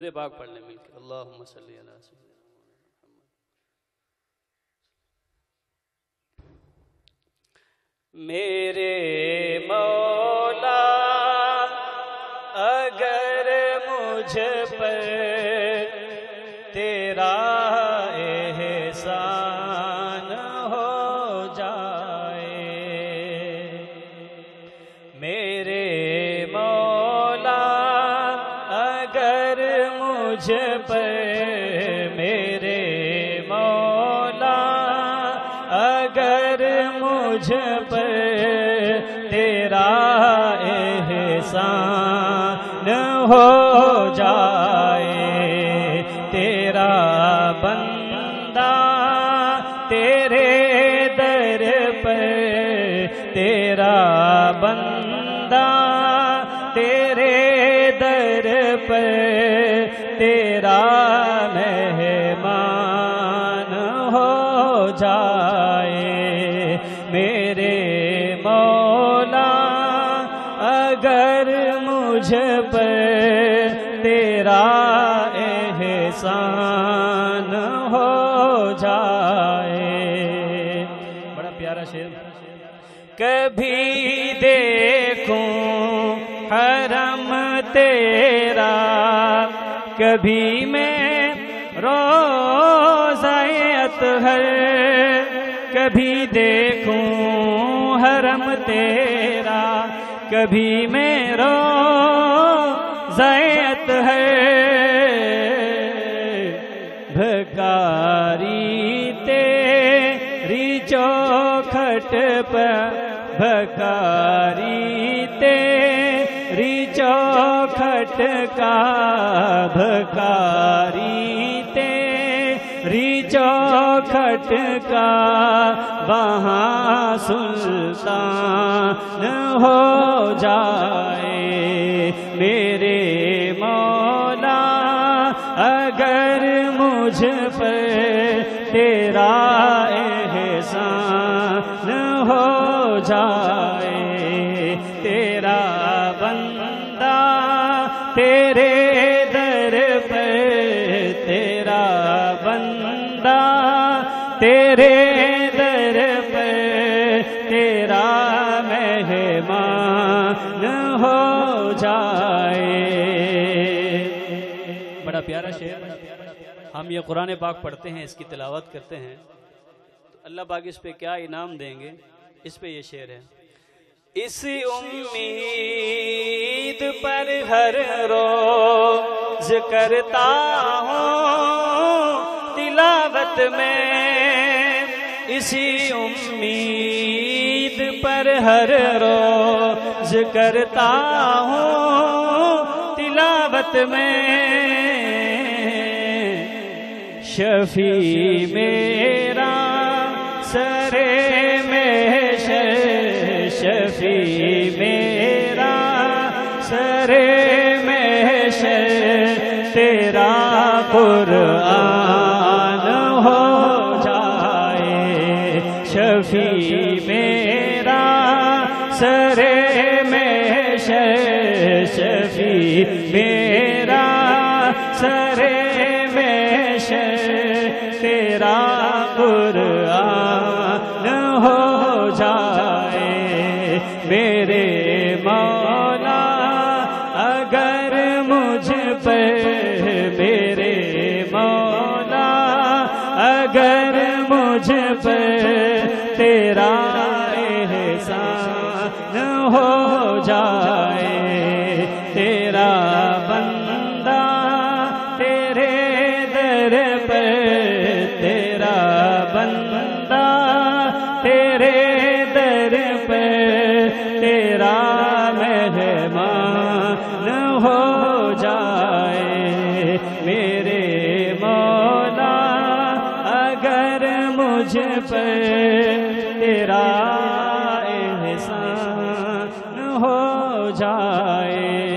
درود پاک پڑھ لیں مل کے اللہم صلی علی سیدنا محمد۔ میرے مولا اگر مجھ پر تیرا احسان ہو جائے، میرے مولا اگر مجھ پر، میرے مولا اگر مجھ پر تیرا احسان ہو جائے، تیرا بندہ تیرے در پر، تیرا بندہ تیرے در پر، تیرا مہمان ہو جائے، میرے مولا اگر مجھ پر تیرا احسان ہو جائے۔ بڑا پیارا شعر۔ کبھی دیکھوں حرم تیرا، کبھی میں روضہ اطہر، کبھی دیکھوں حرم تیرا، کبھی میں روضہ اطہر، بھکاری تیری چوکھٹ پر، بھکاری تیری چوکھٹ کا، بھکاری تیری چوکھٹ کا، وہاں سلطان ہو جائے، میرے مولا اگر مجھ پر تیرا احسان ہو جائے، تیرا بندہ تیرے در پر، تیرا بندہ تیرے در پر، تیرا مہمان ہو جائے۔ بڑا پیارا شعر۔ ہم یہ قرآن پاک پڑھتے ہیں، اس کی تلاوت کرتے ہیں تو اللہ پاک اس پہ کیا انعام دیں گے، اس پہ یہ شعر ہے۔ اس امید پر ہر روز کرتا ہوں تلاوت میں، اسی امید پر ہر روز کرتا ہوں تلاوت میں، شفیع میرا سرے محشر، شفیع میرا سرے محشر، تیرا قرآن ہو جائے، شفیع میرا سرے محشر، شفیع میرا سرے محشر، تیرا قرآن ہو جائے، میرے مولا اگر مجھ پر، میرے مولا اگر مجھ پر تیرا احسان ہو جائے، تیرا بندہ تیرے در پر، تیرا بندہ تیرے در پر، تیرا مہمان ہو جائے، میرے مولا اگر مجھ پر تیرا احسان ہو جائے۔